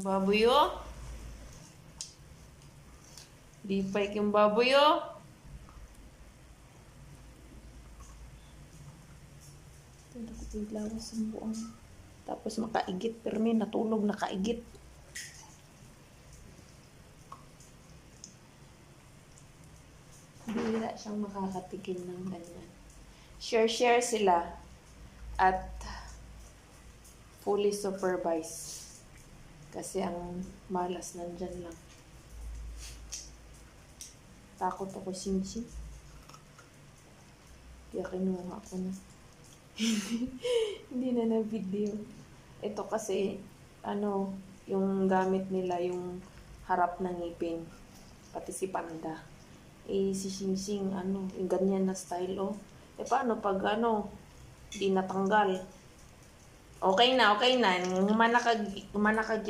Baboy oh. Di paik yung baboy oh. Ito ko piglawas ang buong. Tapos makaigit. Pero may natulog nakaigit. Bihira siyang makakatigil ng ganyan. Share sila. At fully supervised. Kasi ang malas nandyan lang. Takot ako sing-sing. Kaya kinuha ko na. Hindi na na-video. Ito kasi, yung gamit nila, yung harap ng ngipin. Pati si Panda. Si Sing-Sing, yung ganyan na style, oh. Paano pag, di natanggal? Okay na. Humanakag